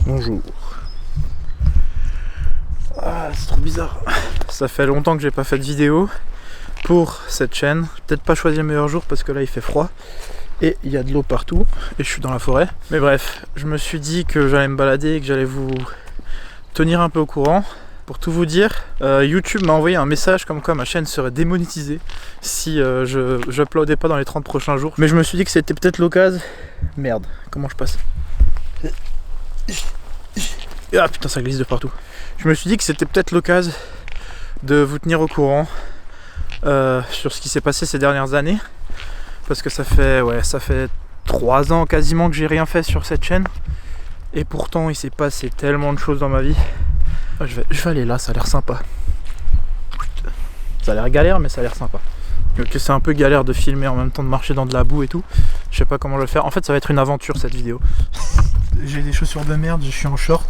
Bonjour. Ah, c'est trop bizarre. Ça fait longtemps que j'ai pas fait de vidéo pour cette chaîne. J'ai peut-être pas choisi le meilleur jour parce que là il fait froid et il y a de l'eau partout et je suis dans la forêt. Mais bref, je me suis dit que j'allais me balader et que j'allais vous tenir un peu au courant. Pour tout vous dire, YouTube m'a envoyé un message comme quoi ma chaîne serait démonétisée si je uploadais pas dans les 30 prochains jours. Mais je me suis dit que c'était peut-être l'occasion. Merde, comment je passe? Ah putain, ça glisse de partout. Je me suis dit que c'était peut-être l'occasion de vous tenir au courant sur ce qui s'est passé ces dernières années. Parce que ça fait 3 ans quasiment que j'ai rien fait sur cette chaîne. Et pourtant il s'est passé tellement de choses dans ma vie. Je vais aller là, ça a l'air sympa. Ça a l'air galère mais ça a l'air sympa. Donc c'est un peu galère de filmer en même temps de marcher dans de la boue et tout. Je sais pas comment je vais le faire. En fait ça va être une aventure cette vidéo. J'ai des chaussures de merde, je suis en short.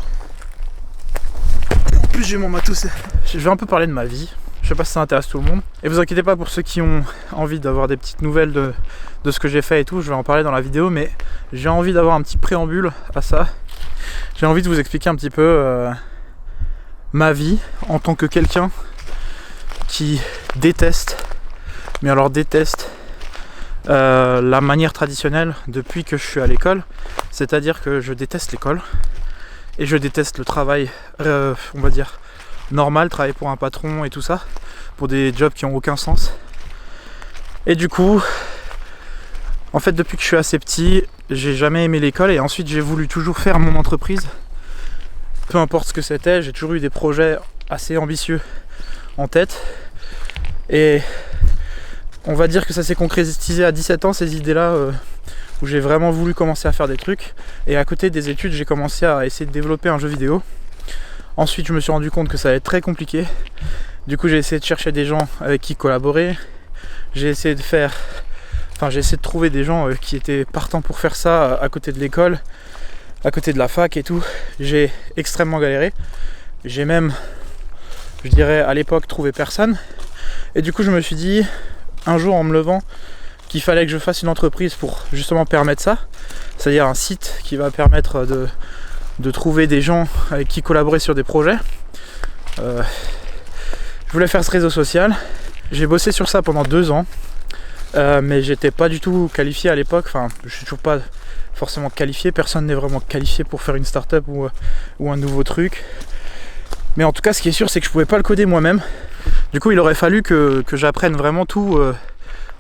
En plus j'ai mon matos. Je vais un peu parler de ma vie. Je sais pas si ça intéresse tout le monde. Et vous inquiétez pas pour ceux qui ont envie d'avoir des petites nouvelles de ce que j'ai fait et tout. Je vais en parler dans la vidéo, mais j'ai envie d'avoir un petit préambule à ça. J'ai envie de vous expliquer un petit peu ma vie en tant que quelqu'un qui déteste, mais alors déteste la manière traditionnelle depuis que je suis à l'école. C'est-à-dire que je déteste l'école et je déteste le travail, on va dire, normal, travailler pour un patron et tout ça, pour des jobs qui n'ont aucun sens. Et du coup, en fait, depuis que je suis assez petit, j'ai jamais aimé l'école et ensuite j'ai voulu toujours faire mon entreprise. Peu importe ce que c'était, j'ai toujours eu des projets assez ambitieux en tête. Et on va dire que ça s'est concrétisé à 17 ans, ces idées-là, où j'ai vraiment voulu commencer à faire des trucs. Et à côté des études, j'ai commencé à essayer de développer un jeu vidéo. Ensuite, je me suis rendu compte que ça allait être très compliqué. Du coup, j'ai essayé de chercher des gens avec qui collaborer. J'ai essayé de trouver des gens qui étaient partants pour faire ça à côté de l'école, à côté de la fac et tout. J'ai extrêmement galéré. J'ai même, je dirais, à l'époque, trouvé personne. Et du coup, je me suis dit, un jour en me levant, qu'il fallait que je fasse une entreprise pour justement permettre ça. C'est-à-dire un site qui va permettre de trouver des gens avec qui collaborer sur des projets. Je voulais faire ce réseau social. J'ai bossé sur ça pendant 2 ans. Mais j'étais pas du tout qualifié à l'époque. Enfin, je suis toujours pas forcément qualifié. Personne n'est vraiment qualifié pour faire une start-up ou un nouveau truc. Mais en tout cas, ce qui est sûr, c'est que je pouvais pas le coder moi-même. Du coup, il aurait fallu que j'apprenne vraiment tout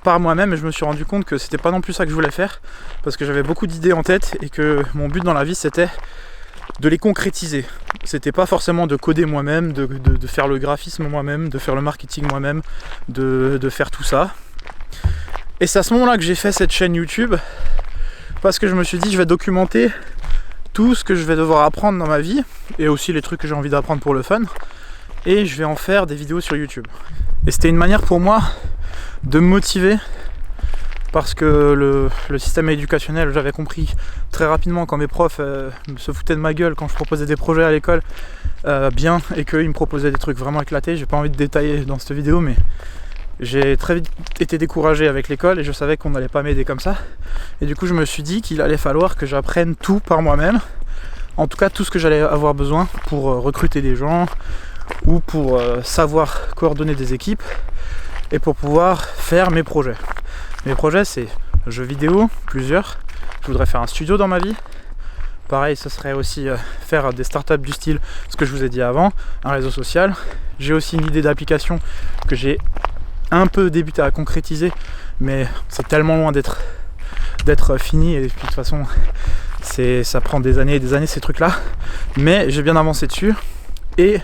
par moi-même. Et je me suis rendu compte que c'était pas non plus ça que je voulais faire. Parce que j'avais beaucoup d'idées en tête et que mon but dans la vie, c'était de les concrétiser. C'était pas forcément de coder moi-même, de faire le graphisme moi-même, de faire le marketing moi-même, de faire tout ça. Et c'est à ce moment-là que j'ai fait cette chaîne YouTube, parce que je me suis dit je vais documenter tout ce que je vais devoir apprendre dans ma vie, et aussi les trucs que j'ai envie d'apprendre pour le fun, et je vais en faire des vidéos sur YouTube. Et c'était une manière pour moi de me motiver, parce que le système éducationnel, j'avais compris très rapidement quand mes profs se foutaient de ma gueule quand je proposais des projets à l'école bien, et qu'ils me proposaient des trucs vraiment éclatés. J'ai pas envie de détailler dans cette vidéo, mais j'ai très vite été découragé avec l'école et je savais qu'on n'allait pas m'aider comme ça. Et du coup je me suis dit qu'il allait falloir que j'apprenne tout par moi-même. En tout cas tout ce que j'allais avoir besoin pour recruter des gens ou pour savoir coordonner des équipes et pour pouvoir faire mes projets. Mes projets, c'est jeux vidéo, plusieurs. Je voudrais faire un studio dans ma vie. Pareil, ce serait aussi faire des startups du style, ce que je vous ai dit avant, un réseau social. J'ai aussi une idée d'application que j'ai un peu débuté à concrétiser, mais c'est tellement loin d'être fini et de toute façon ça prend des années et des années ces trucs là, mais j'ai bien avancé dessus. Et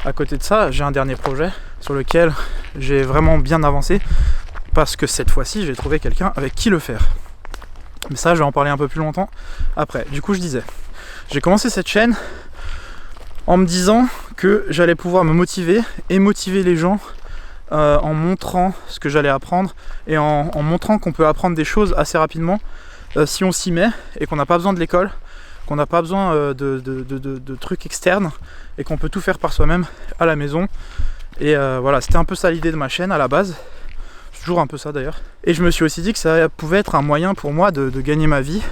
à côté de ça, j'ai un dernier projet sur lequel j'ai vraiment bien avancé parce que cette fois-ci j'ai trouvé quelqu'un avec qui le faire, mais ça je vais en parler un peu plus longtemps après. Du coup je disais, j'ai commencé cette chaîne en me disant que j'allais pouvoir me motiver et motiver les gens en montrant ce que j'allais apprendre et en montrant qu'on peut apprendre des choses assez rapidement si on s'y met et qu'on n'a pas besoin de l'école, qu'on n'a pas besoin de trucs externes et qu'on peut tout faire par soi-même à la maison. Et voilà, c'était un peu ça l'idée de ma chaîne à la base. toujours un peu ça d'ailleurs. Et je me suis aussi dit que ça pouvait être un moyen pour moi de gagner ma vie.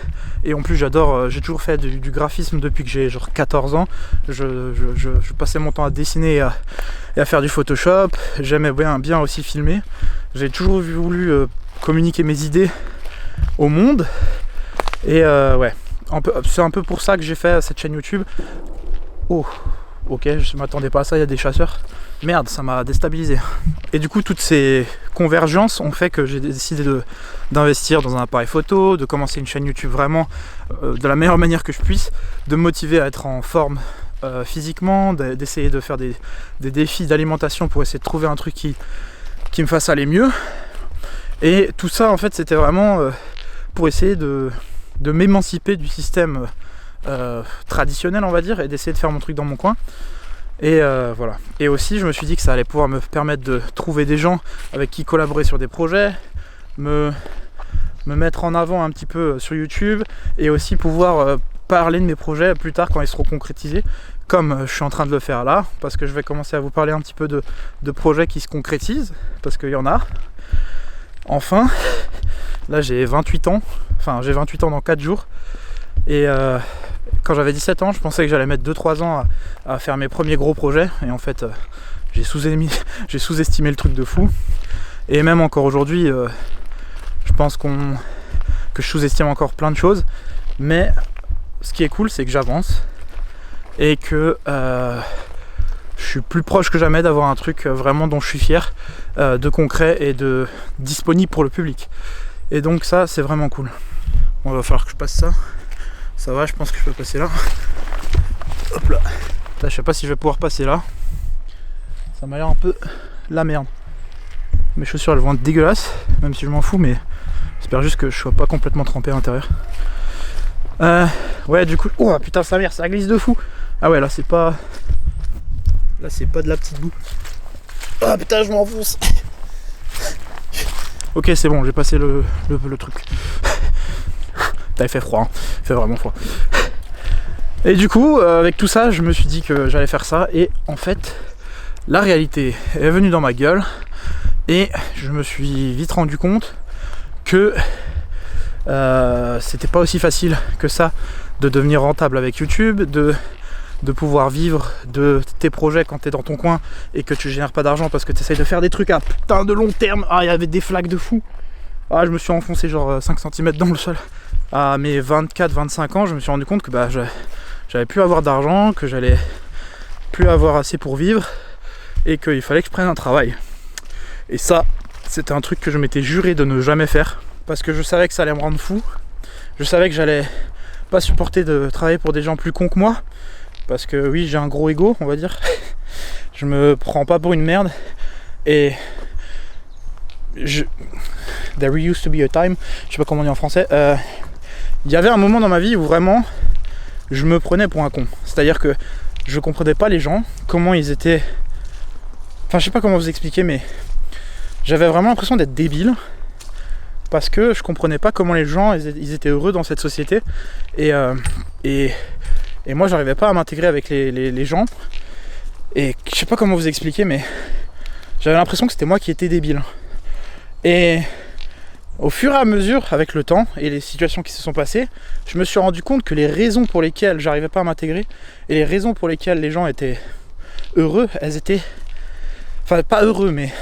Et en plus j'adore, j'ai toujours fait du graphisme depuis que j'ai genre 14 ans. Je passais mon temps à dessiner et à faire du Photoshop. J'aimais bien aussi filmer. J'ai toujours voulu communiquer mes idées au monde. Et ouais, c'est un peu pour ça que j'ai fait cette chaîne YouTube. Oh, ok, je ne m'attendais pas à ça, il y a des chasseurs. Merde, ça m'a déstabilisé. Et du coup, toutes ces convergences ont fait que j'ai décidé d'investir dans un appareil photo, de commencer une chaîne YouTube vraiment de la meilleure manière que je puisse, de me motiver à être en forme physiquement, d'essayer de faire des défis d'alimentation pour essayer de trouver un truc qui me fasse aller mieux. Et tout ça, en fait, c'était vraiment pour essayer de m'émanciper du système traditionnel, on va dire, et d'essayer de faire mon truc dans mon coin. Et voilà. Et aussi, je me suis dit que ça allait pouvoir me permettre de trouver des gens avec qui collaborer sur des projets, me mettre en avant un petit peu sur YouTube, et aussi pouvoir parler de mes projets plus tard quand ils seront concrétisés, comme je suis en train de le faire là, parce que je vais commencer à vous parler un petit peu de projets qui se concrétisent, parce qu'il y en a. Enfin, là j'ai 28 ans, enfin j'ai 28 ans dans 4 jours, et quand j'avais 17 ans, je pensais que j'allais mettre 2-3 ans à faire mes premiers gros projets, et en fait j'ai sous-estimé le truc de fou. Et même encore aujourd'hui, je pense que je sous-estime encore plein de choses, mais ce qui est cool, c'est que j'avance et que je suis plus proche que jamais d'avoir un truc vraiment dont je suis fier, de concret et de disponible pour le public. Et donc ça, c'est vraiment cool. Bon, il va falloir que je passe ça. Ça va, je pense que je peux passer là. Hop là. Là, je sais pas si je vais pouvoir passer là. Ça m'a l'air un peu la merde. Mes chaussures, elles vont être dégueulasses, même si je m'en fous, mais j'espère juste que je sois pas complètement trempé à l'intérieur. Ouais, du coup... Oh putain, sa mère, ça glisse de fou. Ah ouais, là, c'est pas... Là, c'est pas de la petite boue. Ah putain, je m'enfonce. Ok, c'est bon, j'ai passé le truc. Il fait froid, hein. Il fait vraiment froid. Et du coup, avec tout ça, je me suis dit que j'allais faire ça. Et en fait, la réalité est venue dans ma gueule. Et je me suis vite rendu compte que c'était pas aussi facile que ça de devenir rentable avec YouTube, de pouvoir vivre de tes projets quand t'es dans ton coin et que tu génères pas d'argent parce que tu essayes de faire des trucs à putain de long terme. Ah, il y avait des flaques de fou. Ah, je me suis enfoncé genre 5 cm dans le sol. À mes 24-25 ans, je me suis rendu compte que j'allais plus avoir d'argent, que j'allais plus avoir assez pour vivre et qu'il fallait que je prenne un travail. Et ça, c'était un truc que je m'étais juré de ne jamais faire parce que je savais que ça allait me rendre fou. Je savais que j'allais pas supporter de travailler pour des gens plus cons que moi parce que oui, j'ai un gros ego, on va dire. Je me prends pas pour une merde et there used to be a time, je sais pas comment on dit en français, il y avait un moment dans ma vie où vraiment je me prenais pour un con. C'est-à-dire que je comprenais pas les gens, comment ils étaient... Enfin, je sais pas comment vous expliquer, mais j'avais vraiment l'impression d'être débile parce que je comprenais pas comment les gens ils étaient heureux dans cette société. Et moi, j'arrivais pas à m'intégrer avec les gens. Et je sais pas comment vous expliquer, mais j'avais l'impression que c'était moi qui étais débile. Et au fur et à mesure, avec le temps et les situations qui se sont passées, je me suis rendu compte que les raisons pour lesquelles j'arrivais pas à m'intégrer et les raisons pour lesquelles les gens étaient heureux, elles étaient... Enfin, pas heureux, mais...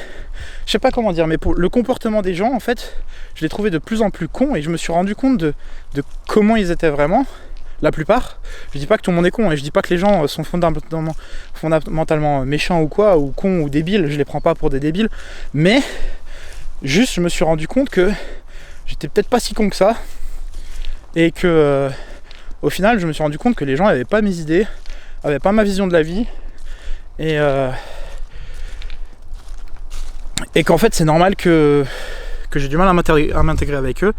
Je sais pas comment dire, mais pour le comportement des gens, en fait, je l'ai trouvé de plus en plus con et je me suis rendu compte de comment ils étaient vraiment, la plupart. Je dis pas que tout le monde est con et je dis pas que les gens sont fondamentalement méchants ou quoi, ou cons ou débiles, je les prends pas pour des débiles, mais... Juste, je me suis rendu compte que j'étais peut-être pas si con que ça et que au final, je me suis rendu compte que les gens n'avaient pas mes idées, n'avaient pas ma vision de la vie et qu'en fait, c'est normal que j'ai du mal à m'intégrer avec eux,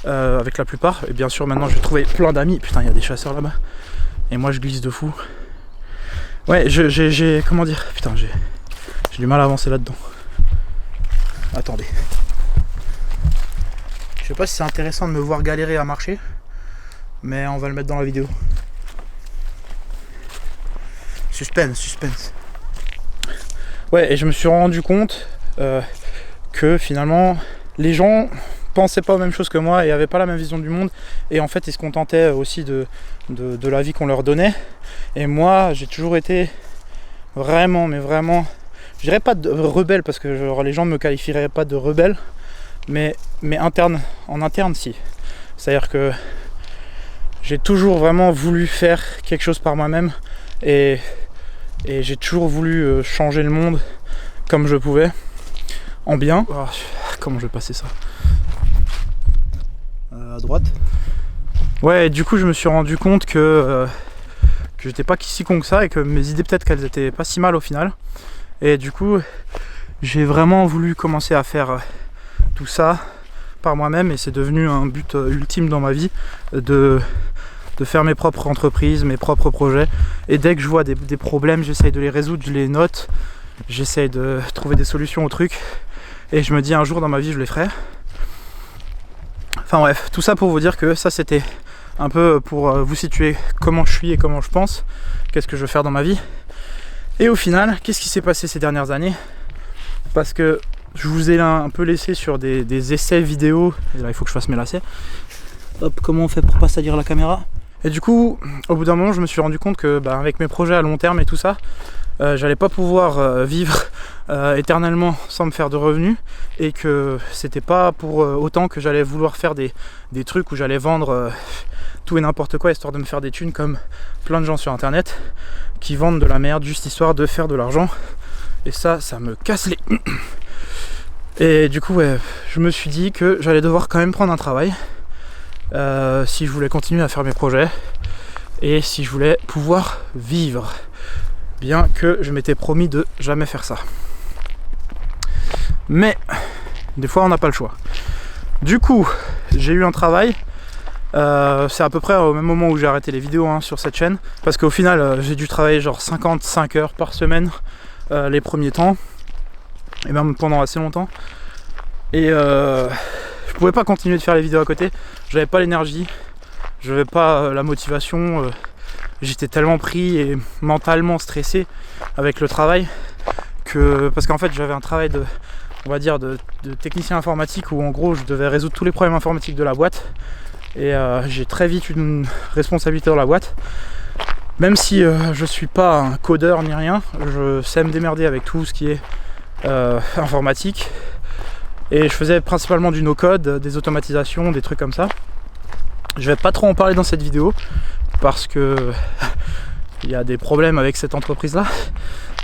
avec la plupart. Et bien sûr, maintenant, je vais trouver plein d'amis. Putain, il y a des chasseurs là-bas et moi, je glisse de fou. Ouais, j'ai comment dire, putain, j'ai du mal à avancer là-dedans. Attendez. Je sais pas si c'est intéressant de me voir galérer à marcher, mais on va le mettre dans la vidéo. Suspense. Ouais, et je me suis rendu compte que finalement les gens pensaient pas aux mêmes choses que moi et avaient pas la même vision du monde, et en fait ils se contentaient aussi de la vie qu'on leur donnait. Et moi j'ai toujours été vraiment, mais vraiment, je dirais pas de rebelle parce que genre, les gens me qualifieraient pas de rebelle, mais en interne si. C'est-à-dire que j'ai toujours vraiment voulu faire quelque chose par moi-même, et j'ai toujours voulu changer le monde comme je pouvais, en bien. Oh, comment je vais passer ça à droite. Ouais, et du coup je me suis rendu compte que j'étais pas si con que ça, et que mes idées peut-être qu'elles étaient pas si mal au final. Et du coup j'ai vraiment voulu commencer à faire tout ça par moi-même, et c'est devenu un but ultime dans ma vie de faire mes propres entreprises, mes propres projets. Et dès que je vois des problèmes, j'essaye de les résoudre, je les note, j'essaye de trouver des solutions aux trucs, et je me dis un jour dans ma vie je les ferai. Enfin bref, tout ça pour vous dire que ça c'était un peu pour vous situer comment je suis et comment je pense, qu'est-ce que je veux faire dans ma vie. Et au final, qu'est-ce qui s'est passé ces dernières années? Parce que je vous ai un peu laissé sur des essais vidéo, et là il faut que je fasse mes lacets. Hop, comment on fait pour pas salir la caméra? Et du coup, au bout d'un moment, je me suis rendu compte que avec mes projets à long terme et tout ça, j'allais pas pouvoir vivre éternellement sans me faire de revenus, et que c'était pas pour autant que j'allais vouloir faire des trucs où j'allais vendre tout et n'importe quoi histoire de me faire des thunes, comme plein de gens sur internet qui vendent de la merde juste histoire de faire de l'argent. Et ça me casse les... Et du coup, ouais, je me suis dit que j'allais devoir quand même prendre un travail si je voulais continuer à faire mes projets, et si je voulais pouvoir vivre, bien que je m'étais promis de jamais faire ça. Mais des fois on n'a pas le choix. Du coup j'ai eu un travail, c'est à peu près au même moment où j'ai arrêté les vidéos sur cette chaîne, parce qu'au final j'ai dû travailler genre 55 heures par semaine les premiers temps, et même pendant assez longtemps, et je pouvais pas continuer de faire les vidéos à côté, j'avais pas l'énergie, j'avais pas la motivation, j'étais tellement pris et mentalement stressé avec le travail, parce qu'en fait j'avais un travail de technicien informatique, où en gros je devais résoudre tous les problèmes informatiques de la boîte, et j'ai très vite une responsabilité dans la boîte, même si je suis pas un codeur ni rien, je sais me démerder avec tout ce qui est informatique. Et je faisais principalement du no-code, des automatisations, des trucs comme ça. Je vais pas trop en parler dans cette vidéo parce que il y a des problèmes avec cette entreprise là.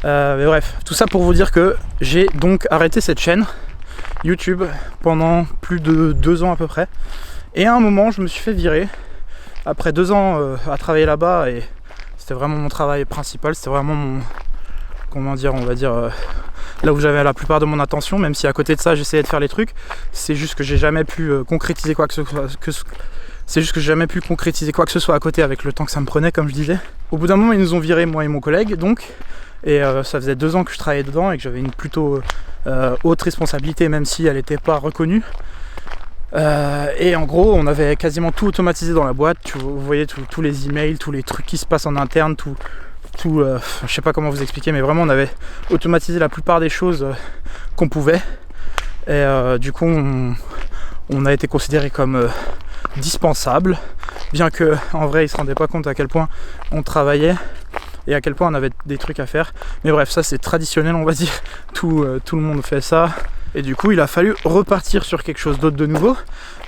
Mais bref, tout ça pour vous dire que j'ai donc arrêté cette chaîne YouTube pendant plus de 2 ans à peu près. Et à un moment je me suis fait virer après 2 ans à travailler là-bas, et c'était vraiment mon travail principal, c'était vraiment mon... là où j'avais la plupart de mon attention, même si à côté de ça j'essayais de faire les trucs. C'est juste que j'ai jamais pu concrétiser quoi que ce soit. C'est juste que j'ai jamais pu concrétiser quoi que ce soit à côté avec le temps que ça me prenait, comme je disais. Au bout d'un moment ils nous ont viré, moi et mon collègue, donc, et ça faisait 2 ans que je travaillais dedans et que j'avais une plutôt haute responsabilité, même si elle n'était pas reconnue. Et en gros on avait quasiment tout automatisé dans la boîte. Vous voyez tous les emails, tous les trucs qui se passent en interne, je sais pas comment vous expliquer, mais vraiment on avait automatisé la plupart des choses qu'on pouvait, et du coup on a été considéré comme dispensable, bien que en vrai ils se rendaient pas compte à quel point on travaillait et à quel point on avait des trucs à faire. Mais bref, ça c'est traditionnel, on va dire, tout le monde fait ça, et du coup il a fallu repartir sur quelque chose d'autre de nouveau.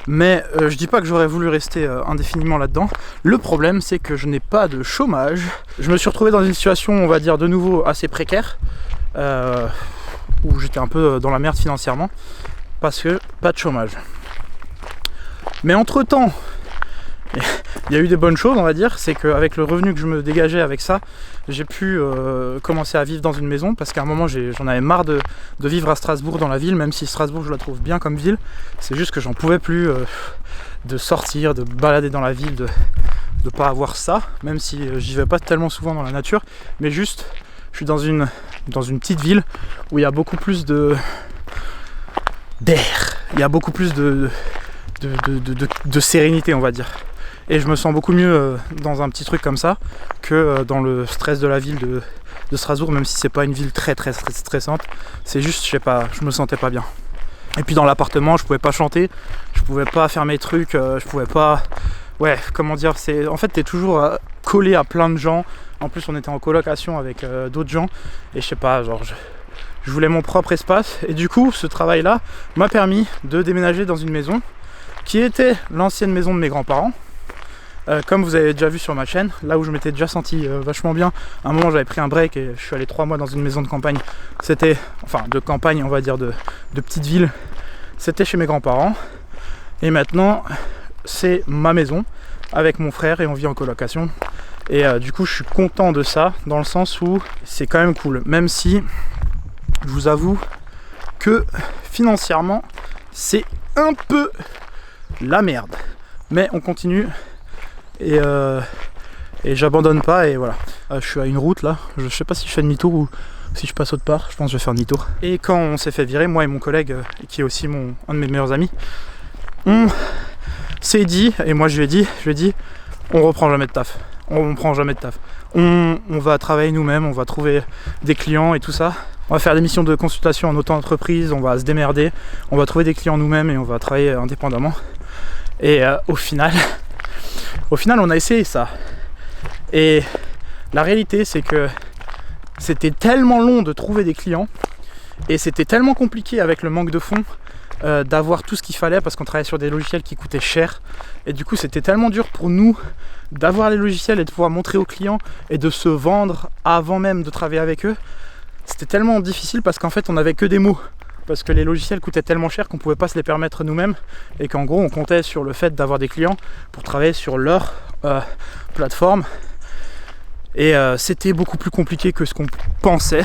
Mais je dis pas que j'aurais voulu rester indéfiniment là-dedans. Le problème c'est que je n'ai pas de chômage. Je me suis retrouvé dans une situation, on va dire, de nouveau assez précaire, où j'étais un peu dans la merde financièrement, parce que pas de chômage. Mais entre temps, il y a eu des bonnes choses, on va dire. C'est qu'avec le revenu que je me dégageais avec ça, j'ai pu commencer à vivre dans une maison, parce qu'à un moment j'en avais marre de vivre à Strasbourg dans la ville, même si Strasbourg je la trouve bien comme ville. C'est juste que j'en pouvais plus de sortir, de balader dans la ville, de pas avoir ça, même si j'y vais pas tellement souvent dans la nature, mais juste je suis dans une petite ville où il y a beaucoup plus d'air, il y a beaucoup plus de sérénité, on va dire. Et je me sens beaucoup mieux dans un petit truc comme ça que dans le stress de la ville de Strasbourg, même si c'est pas une ville très stressante. C'est juste, je sais pas, je me sentais pas bien. Et puis dans l'appartement, je pouvais pas chanter, je pouvais pas faire mes trucs, je pouvais pas... Ouais, comment dire, en fait t'es toujours collé à plein de gens. En plus on était en colocation avec d'autres gens. Et je sais pas, genre je voulais mon propre espace. Et du coup ce travail là m'a permis de déménager dans une maison qui était l'ancienne maison de mes grands-parents. Comme vous avez déjà vu sur ma chaîne, là où je m'étais déjà senti vachement bien. À un moment j'avais pris un break et je suis allé 3 mois dans une maison de campagne. C'était, enfin de campagne on va dire, de petite ville. C'était chez mes grands-parents. Et maintenant c'est ma maison avec mon frère et on vit en colocation. Et du coup je suis content de ça, dans le sens où c'est quand même cool. Même si je vous avoue que financièrement c'est un peu la merde. Mais on continue. Et j'abandonne pas et voilà. Je suis à une route là, je sais pas si je fais demi-tour ou si je passe autre part, je pense que je vais faire demi-tour. Et quand on s'est fait virer, moi et mon collègue, qui est aussi un de mes meilleurs amis, on s'est dit, et moi je lui ai dit, on reprend jamais de taf. On prend jamais de taf. On va travailler nous-mêmes, on va trouver des clients et tout ça. On va faire des missions de consultation en auto-entreprise, on va se démerder, on va trouver des clients nous-mêmes et on va travailler indépendamment. Et au final, on a essayé ça. Et la réalité, c'est que c'était tellement long de trouver des clients et c'était tellement compliqué avec le manque de fonds d'avoir tout ce qu'il fallait parce qu'on travaillait sur des logiciels qui coûtaient cher. Et du coup, c'était tellement dur pour nous d'avoir les logiciels et de pouvoir montrer aux clients et de se vendre avant même de travailler avec eux. C'était tellement difficile parce qu'en fait, on n'avait que des mots. Parce que les logiciels coûtaient tellement cher qu'on ne pouvait pas se les permettre nous-mêmes et qu'en gros on comptait sur le fait d'avoir des clients pour travailler sur leur plateforme. Et c'était beaucoup plus compliqué que ce qu'on pensait.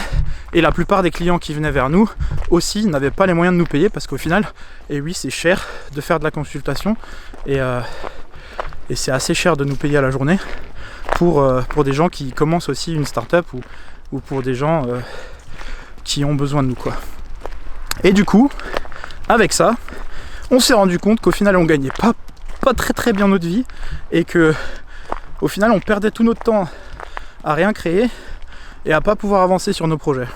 Et la plupart des clients qui venaient vers nous aussi n'avaient pas les moyens de nous payer parce qu'au final, et oui, c'est cher de faire de la consultation et c'est assez cher de nous payer à la journée pour des gens qui commencent aussi une start-up ou pour des gens qui ont besoin de nous quoi. Et du coup, avec ça, on s'est rendu compte qu'au final on gagnait pas très bien notre vie et que au final on perdait tout notre temps à rien créer et à pas pouvoir avancer sur nos projets.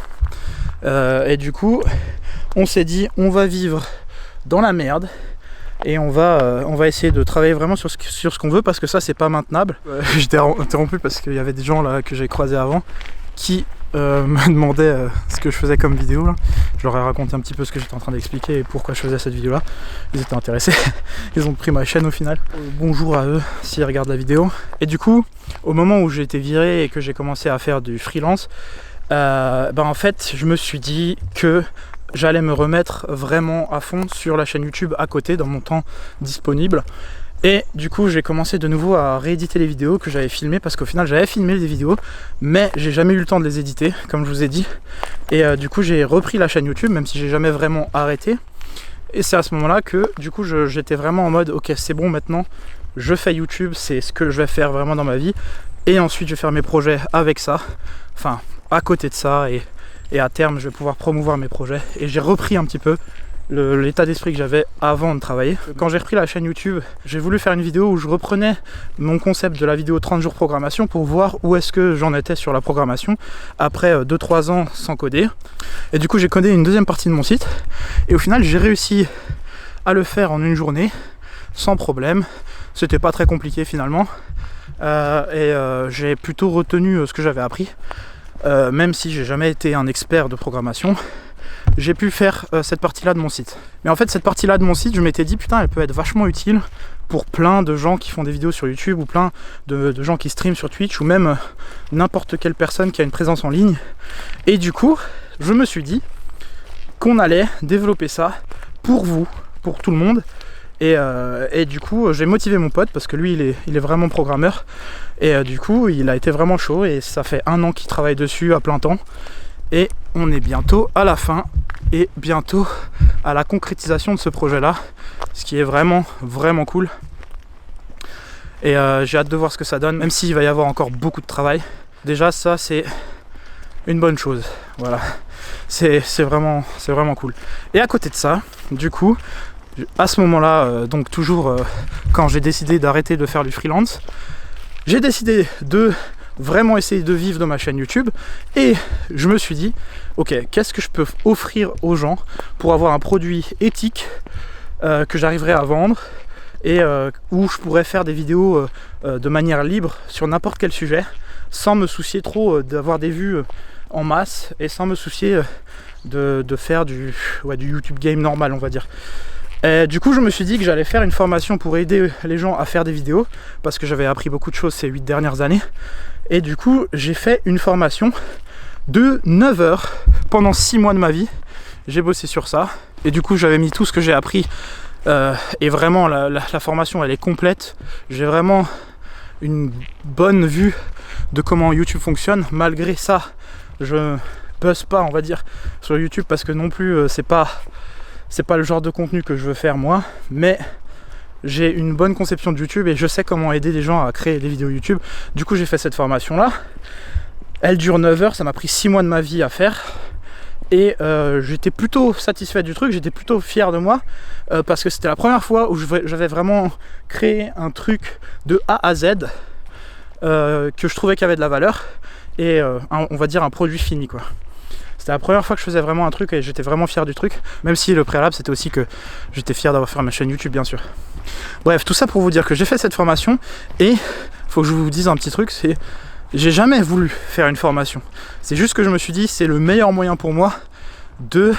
Et du coup, on s'est dit on va vivre dans la merde et on va essayer de travailler vraiment sur ce qu'on veut parce que ça c'est pas maintenable. J'étais interrompu parce qu'il y avait des gens là que j'ai croisés avant qui me demandaient ce que je faisais comme vidéo là. Je leur ai raconté un petit peu ce que j'étais en train d'expliquer et pourquoi je faisais cette vidéo là. Ils étaient intéressés, ils ont pris ma chaîne au final. Bonjour à eux s'ils regardent la vidéo. Et du coup, au moment où j'ai été viré et que j'ai commencé à faire du freelance, en fait je me suis dit que j'allais me remettre vraiment à fond sur la chaîne YouTube à côté dans mon temps disponible. Et du coup j'ai commencé de nouveau à rééditer les vidéos que j'avais filmées parce qu'au final j'avais filmé des vidéos mais j'ai jamais eu le temps de les éditer comme je vous ai dit. Et du coup j'ai repris la chaîne YouTube même si j'ai jamais vraiment arrêté. Et c'est à ce moment là que du coup j'étais vraiment en mode ok c'est bon maintenant je fais YouTube, c'est ce que je vais faire vraiment dans ma vie. Et ensuite je vais faire mes projets avec ça, enfin à côté de ça et à terme je vais pouvoir promouvoir mes projets. Et j'ai repris un petit peu l'état d'esprit que j'avais avant de travailler. Quand j'ai repris la chaîne YouTube, j'ai voulu faire une vidéo où je reprenais mon concept de la vidéo 30 jours programmation pour voir où est-ce que j'en étais sur la programmation après 2-3 ans sans coder. Et du coup j'ai codé une deuxième partie de mon site et au final j'ai réussi à le faire en une journée sans problème. C'était pas très compliqué finalement j'ai plutôt retenu ce que j'avais appris même si j'ai jamais été un expert de programmation. J'ai pu faire cette partie-là de mon site. Mais en fait, cette partie-là de mon site, je m'étais dit, putain, elle peut être vachement utile pour plein de gens qui font des vidéos sur YouTube ou plein de gens qui streament sur Twitch ou même n'importe quelle personne qui a une présence en ligne. Et du coup, je me suis dit qu'on allait développer ça pour vous, pour tout le monde. Et du coup, j'ai motivé mon pote parce que lui, il est vraiment programmeur. Et du coup, il a été vraiment chaud et ça fait 1 an qu'il travaille dessus à plein temps. Et on est bientôt à la fin et bientôt à la concrétisation de ce projet là, ce qui est vraiment cool. Et j'ai hâte de voir ce que ça donne, même s'il va y avoir encore beaucoup de travail. Déjà ça c'est une bonne chose, voilà, c'est vraiment cool. Et à côté de ça, du coup, à ce moment là, donc toujours quand j'ai décidé d'arrêter de faire du freelance, j'ai décidé de vraiment essayer de vivre de ma chaîne YouTube. Et je me suis dit, ok, qu'est-ce que je peux offrir aux gens pour avoir un produit éthique que j'arriverai à vendre et où je pourrais faire des vidéos de manière libre sur n'importe quel sujet, sans me soucier trop d'avoir des vues en masse et sans me soucier de faire du YouTube game normal, on va dire. Et du coup je me suis dit que j'allais faire une formation pour aider les gens à faire des vidéos, parce que j'avais appris beaucoup de choses ces 8 dernières années. Et du coup j'ai fait une formation de 9 heures pendant 6 mois de ma vie. J'ai bossé sur ça et du coup j'avais mis tout ce que j'ai appris et vraiment la formation elle est complète. J'ai vraiment une bonne vue de comment YouTube fonctionne. Malgré ça, je buzz pas, on va dire, sur YouTube, parce que non plus c'est pas le genre de contenu que je veux faire moi, mais j'ai une bonne conception de YouTube et je sais comment aider les gens à créer des vidéos YouTube. Du coup j'ai fait cette formation là, elle dure 9 heures, ça m'a pris 6 mois de ma vie à faire. Et j'étais plutôt satisfait du truc, j'étais plutôt fier de moi parce que c'était la première fois où j'avais vraiment créé un truc de A à Z que je trouvais qu'il y avait de la valeur et on va dire un produit fini quoi. C'était la première fois que je faisais vraiment un truc et j'étais vraiment fier du truc, même si le préalable c'était aussi que j'étais fier d'avoir fait ma chaîne YouTube bien sûr. Bref, tout ça pour vous dire que j'ai fait cette formation et faut que je vous dise un petit truc, c'est j'ai jamais voulu faire une formation. C'est juste que je me suis dit c'est le meilleur moyen pour moi de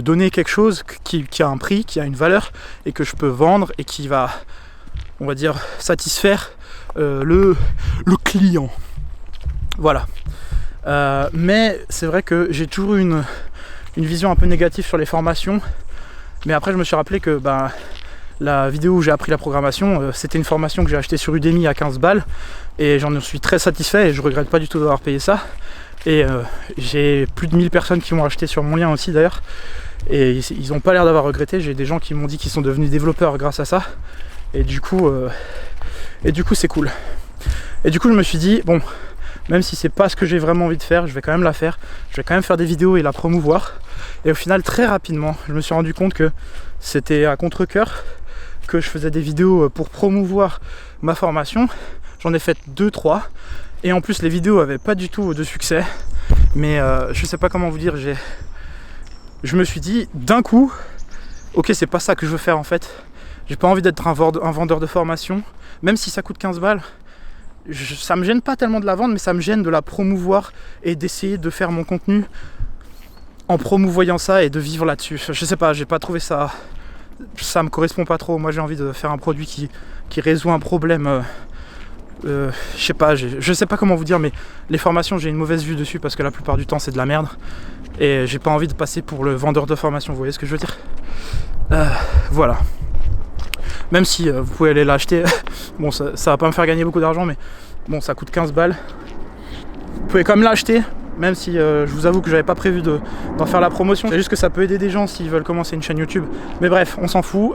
donner quelque chose qui a un prix, qui a une valeur et que je peux vendre et qui va, on va dire, satisfaire le client. Voilà. Mais c'est vrai que j'ai toujours eu une vision un peu négative sur les formations. Mais après je me suis rappelé que la vidéo où j'ai appris la programmation, c'était une formation que j'ai achetée sur Udemy à 15 balles et j'en suis très satisfait et je regrette pas du tout d'avoir payé ça. Et j'ai plus de 1000 personnes qui m'ont acheté sur mon lien aussi d'ailleurs et ils n'ont pas l'air d'avoir regretté. J'ai des gens qui m'ont dit qu'ils sont devenus développeurs grâce à ça et du coup c'est cool. Et du coup je me suis dit bon, même si c'est pas ce que j'ai vraiment envie de faire, je vais quand même la faire, je vais quand même faire des vidéos et la promouvoir. Et au final très rapidement je me suis rendu compte que c'était à contre-cœur que je faisais des vidéos pour promouvoir ma formation. J'en ai fait 2-3 et en plus les vidéos avaient pas du tout de succès, mais je sais pas comment vous dire, je me suis dit d'un coup ok, c'est pas ça que je veux faire en fait. J'ai pas envie d'être un vendeur de formation, même si ça coûte 15 balles. Ça me gêne pas tellement de la vendre, mais ça me gêne de la promouvoir et d'essayer de faire mon contenu en promouvoyant ça et de vivre là-dessus. Je sais pas, j'ai pas trouvé ça me correspond pas trop. Moi j'ai envie de faire un produit qui résout un problème. Je sais pas comment vous dire, mais les formations j'ai une mauvaise vue dessus parce que la plupart du temps c'est de la merde et j'ai pas envie de passer pour le vendeur de formation, vous voyez ce que je veux dire. Voilà. Même si vous pouvez aller l'acheter, bon ça va pas me faire gagner beaucoup d'argent, mais bon ça coûte 15 balles. Vous pouvez quand même l'acheter, même si je vous avoue que j'avais pas prévu d'en faire la promotion. C'est juste que ça peut aider des gens s'ils veulent commencer une chaîne YouTube. Mais bref, on s'en fout.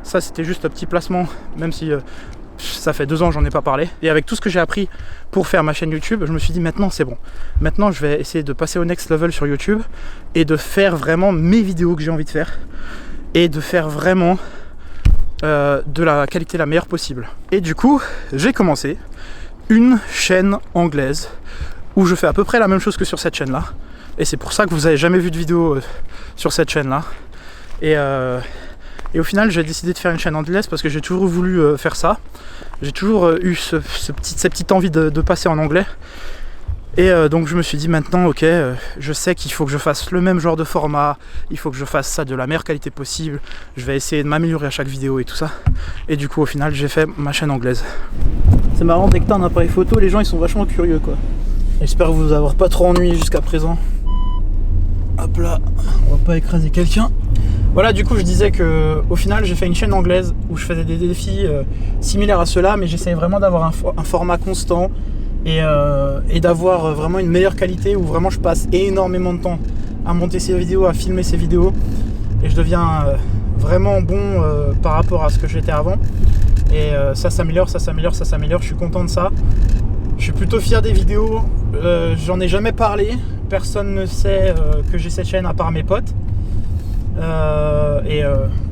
Ça c'était juste un petit placement, même si ça fait 2 ans que j'en ai pas parlé. Et avec tout ce que j'ai appris pour faire ma chaîne YouTube, je me suis dit maintenant c'est bon. Maintenant je vais essayer de passer au next level sur YouTube et de faire vraiment mes vidéos que j'ai envie de faire. Et de faire vraiment de la qualité la meilleure possible. Et du coup, j'ai commencé une chaîne anglaise où je fais à peu près la même chose que sur cette chaîne-là. Et c'est pour ça que vous n'avez jamais vu de vidéo sur cette chaîne-là. Et au final, j'ai décidé de faire une chaîne anglaise parce que j'ai toujours voulu faire ça. J'ai toujours eu cette petite envie de passer en anglais. Et donc je me suis dit maintenant ok, je sais qu'il faut que je fasse le même genre de format, il faut que je fasse ça de la meilleure qualité possible, je vais essayer de m'améliorer à chaque vidéo et tout ça. Et du coup au final j'ai fait ma chaîne anglaise. C'est marrant, dès que t'as un appareil photo, les gens ils sont vachement curieux quoi. J'espère vous avoir pas trop ennuyé jusqu'à présent. Hop là, on va pas écraser quelqu'un. Voilà, du coup je disais que au final j'ai fait une chaîne anglaise où je faisais des défis similaires à ceux-là, mais j'essayais vraiment d'avoir un format constant. Et d'avoir vraiment une meilleure qualité où vraiment je passe énormément de temps à monter ces vidéos, à filmer ces vidéos et je deviens vraiment bon par rapport à ce que j'étais avant et ça s'améliore, je suis content de ça. Je suis plutôt fier des vidéos, j'en ai jamais parlé, personne ne sait que j'ai cette chaîne à part mes potes et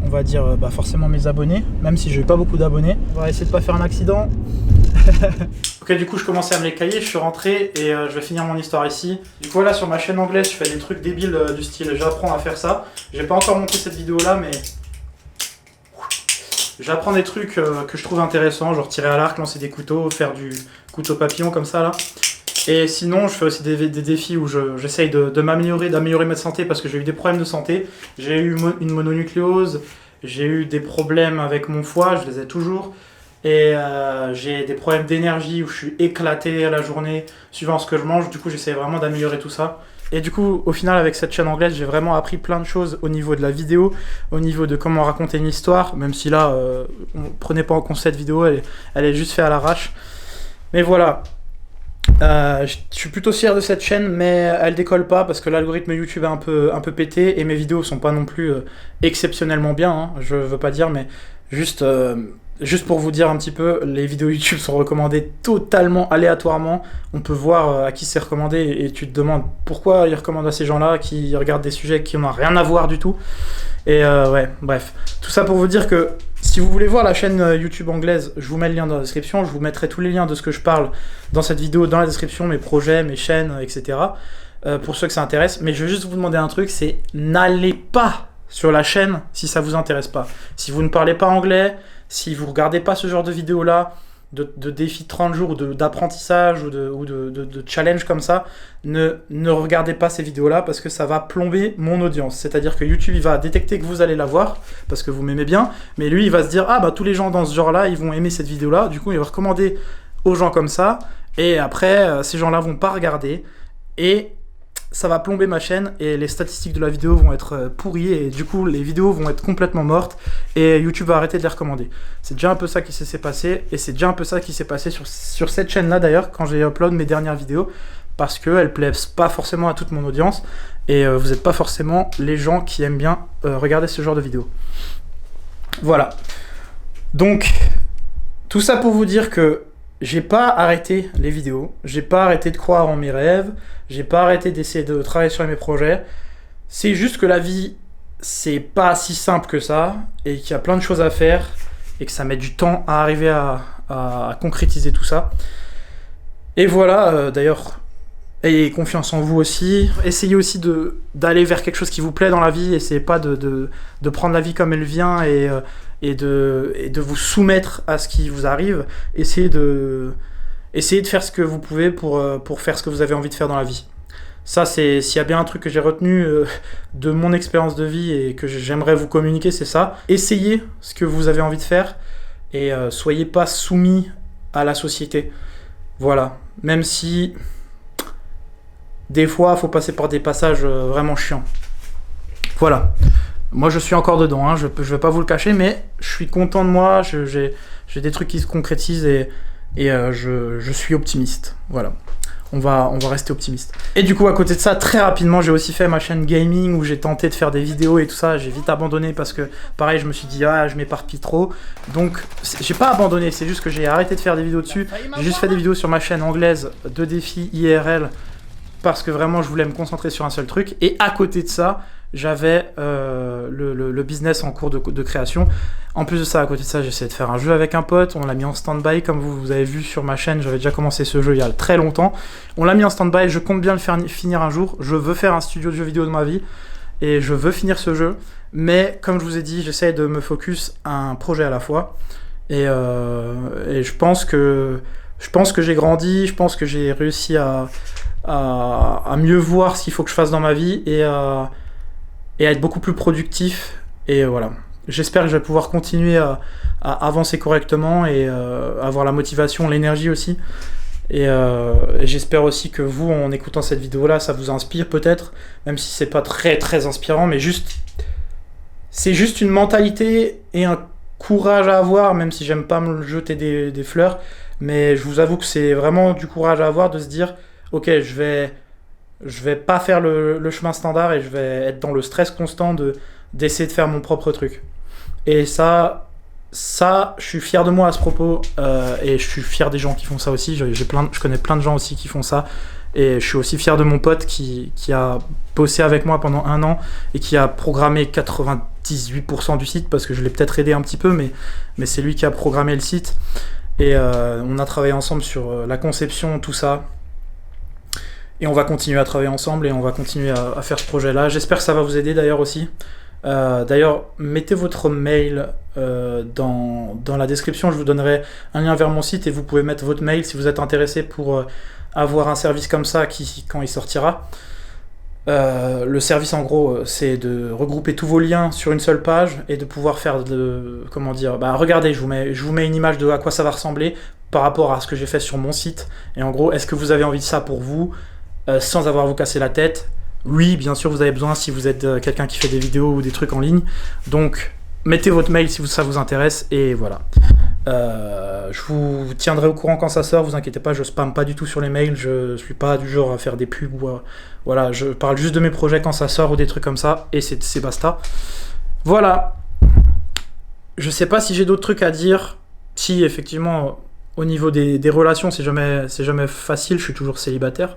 on va dire forcément mes abonnés, même si j'ai pas beaucoup d'abonnés. On va essayer de pas faire un accident. Ok, Ok, du coup, je commençais à me les cahier, je suis rentré et je vais finir mon histoire ici. Du coup, là, sur ma chaîne anglaise, je fais des trucs débiles du style j'apprends à faire ça. J'ai pas encore monté cette vidéo là, mais j'apprends des trucs que je trouve intéressants, genre tirer à l'arc, lancer des couteaux, faire du couteau papillon comme ça là. Et sinon, je fais aussi des défis où j'essaye de m'améliorer, d'améliorer ma santé parce que j'ai eu des problèmes de santé. J'ai eu une mononucléose, j'ai eu des problèmes avec mon foie, je les ai toujours. Et j'ai des problèmes d'énergie où je suis éclaté à la journée suivant ce que je mange. Du coup, j'essaie vraiment d'améliorer tout ça. Et du coup, au final, avec cette chaîne anglaise, j'ai vraiment appris plein de choses au niveau de la vidéo, au niveau de comment raconter une histoire, même si là, prenez pas en compte cette vidéo, elle est juste faite à l'arrache. Mais voilà. Je suis plutôt fier de cette chaîne, mais elle décolle pas parce que l'algorithme YouTube est un peu pété et mes vidéos sont pas non plus exceptionnellement bien, hein, je veux pas dire, mais juste pour vous dire un petit peu, les vidéos YouTube sont recommandées totalement aléatoirement. On peut voir à qui c'est recommandé et tu te demandes pourquoi ils recommandent à ces gens-là qui regardent des sujets qui n'ont rien à voir du tout. Et ouais, bref. Tout ça pour vous dire que si vous voulez voir la chaîne YouTube anglaise, je vous mets le lien dans la description. Je vous mettrai tous les liens de ce que je parle dans cette vidéo dans la description, mes projets, mes chaînes, etc. Pour ceux que ça intéresse. Mais je veux juste vous demander un truc, c'est n'allez pas sur la chaîne si ça vous intéresse pas. Si vous ne parlez pas anglais, si vous regardez pas ce genre de vidéos-là, de défis de 30 jours, d'apprentissage ou de challenge comme ça, ne regardez pas ces vidéos-là parce que ça va plomber mon audience. C'est-à-dire que YouTube, il va détecter que vous allez la voir parce que vous m'aimez bien, mais lui, il va se dire « Ah, bah tous les gens dans ce genre-là, ils vont aimer cette vidéo-là. » Du coup, il va recommander aux gens comme ça. Et après, ces gens-là vont pas regarder. Et ça va plomber ma chaîne et les statistiques de la vidéo vont être pourries et du coup les vidéos vont être complètement mortes et YouTube va arrêter de les recommander. C'est déjà un peu ça qui s'est passé et c'est déjà un peu ça qui s'est passé sur cette chaîne là d'ailleurs quand j'ai upload mes dernières vidéos parce qu'elles plaisent pas forcément à toute mon audience et vous n'êtes pas forcément les gens qui aiment bien regarder ce genre de vidéos. Voilà. Donc tout ça pour vous dire que j'ai pas arrêté les vidéos, j'ai pas arrêté de croire en mes rêves, j'ai pas arrêté d'essayer de travailler sur mes projets. C'est juste que la vie, c'est pas si simple que ça, et qu'il y a plein de choses à faire, et que ça met du temps à arriver à concrétiser tout ça. Et voilà, d'ailleurs, ayez confiance en vous aussi. Essayez aussi d'aller vers quelque chose qui vous plaît dans la vie, essayez pas de prendre la vie comme elle vient, et de vous soumettre à ce qui vous arrive. Essayez de faire ce que vous pouvez pour faire ce que vous avez envie de faire dans la vie. Ça, c'est s'il y a bien un truc que j'ai retenu de mon expérience de vie et que j'aimerais vous communiquer, c'est ça. Essayez ce que vous avez envie de faire et soyez pas soumis à la société. Voilà. Même si des fois, il faut passer par des passages vraiment chiants. Voilà. Moi, je suis encore dedans, hein. Je vais pas vous le cacher, mais je suis content de moi, j'ai des trucs qui se concrétisent et je suis optimiste. Voilà, on va rester optimiste. Et du coup, à côté de ça, très rapidement, j'ai aussi fait ma chaîne gaming où j'ai tenté de faire des vidéos et tout ça. J'ai vite abandonné parce que, pareil, je me suis dit, ah, je m'éparpille trop. Donc, j'ai pas abandonné, c'est juste que j'ai arrêté de faire des vidéos dessus. J'ai juste fait des vidéos sur ma chaîne anglaise de défis IRL parce que vraiment, je voulais me concentrer sur un seul truc. Et à côté de ça, j'avais le business en cours de création. En plus de ça, à côté de ça, j'ai essayé de faire un jeu avec un pote. On l'a mis en stand-by, comme vous avez vu sur ma chaîne. J'avais déjà commencé ce jeu il y a très longtemps. On l'a mis en stand-by, je compte bien le faire finir un jour. Je veux faire un studio de jeux vidéo de ma vie. Et je veux finir ce jeu. Mais comme je vous ai dit, j'essaie de me focus à un projet à la fois. Et je pense que j'ai grandi. Je pense que j'ai réussi à mieux voir ce qu'il faut que je fasse dans ma vie. Et à être beaucoup plus productif. Et voilà. J'espère que je vais pouvoir continuer à avancer correctement et avoir la motivation, l'énergie aussi. Et j'espère aussi que vous, en écoutant cette vidéo-là, ça vous inspire peut-être, même si c'est pas très très inspirant, mais c'est juste une mentalité et un courage à avoir, même si j'aime pas me jeter des fleurs. Mais je vous avoue que c'est vraiment du courage à avoir de se dire, ok, je vais pas faire le chemin standard et je vais être dans le stress constant d'essayer de faire mon propre truc. Et ça, je suis fier de moi à ce propos et je suis fier des gens qui font ça aussi. Je connais plein de gens aussi qui font ça et je suis aussi fier de mon pote qui a bossé avec moi pendant 1 an et qui a programmé 98% du site parce que je l'ai peut-être aidé un petit peu, mais c'est lui qui a programmé le site. Et on a travaillé ensemble sur la conception, tout ça. Et on va continuer à travailler ensemble et on va continuer à faire ce projet-là. J'espère que ça va vous aider d'ailleurs aussi. D'ailleurs, mettez votre mail dans la description. Je vous donnerai un lien vers mon site et vous pouvez mettre votre mail si vous êtes intéressé pour avoir un service comme ça quand il sortira. Le service en gros c'est de regrouper tous vos liens sur une seule page et de pouvoir faire comment dire, regardez, je vous mets une image de à quoi ça va ressembler par rapport à ce que j'ai fait sur mon site, et en gros, est-ce que vous avez envie de ça pour vous, sans avoir à vous casser la tête? Oui, bien sûr, vous avez besoin si vous êtes quelqu'un qui fait des vidéos ou des trucs en ligne, donc mettez votre mail si ça vous intéresse, et voilà. Je vous tiendrai au courant quand ça sort, vous inquiétez pas, je spamme pas du tout sur les mails, je suis pas du genre à faire des pubs ou voilà, je parle juste de mes projets quand ça sort ou des trucs comme ça, et c'est basta. Voilà. Je sais pas si j'ai d'autres trucs à dire. Si, effectivement, au niveau des relations, c'est jamais facile, je suis toujours célibataire.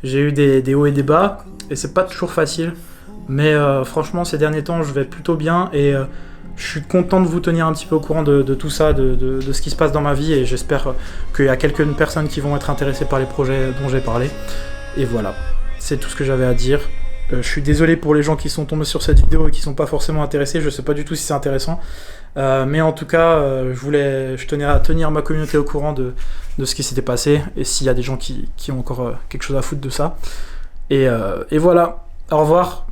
J'ai eu des hauts et des bas, et c'est pas toujours facile. Mais franchement, ces derniers temps, je vais plutôt bien, et je suis content de vous tenir un petit peu au courant de tout ça, de ce qui se passe dans ma vie, et j'espère qu'il y a quelques personnes qui vont être intéressées par les projets dont j'ai parlé. Et voilà, c'est tout ce que j'avais à dire. Je suis désolé pour les gens qui sont tombés sur cette vidéo et qui sont pas forcément intéressés, je sais pas du tout si c'est intéressant. Mais en tout cas, je tenais à tenir ma communauté au courant de ce qui s'était passé, et s'il y a des gens qui ont encore quelque chose à foutre de ça. Et voilà, au revoir.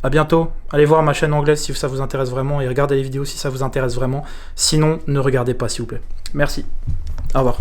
À bientôt. Allez voir ma chaîne anglaise si ça vous intéresse vraiment, et regardez les vidéos si ça vous intéresse vraiment. Sinon, ne regardez pas, s'il vous plaît. Merci. Au revoir.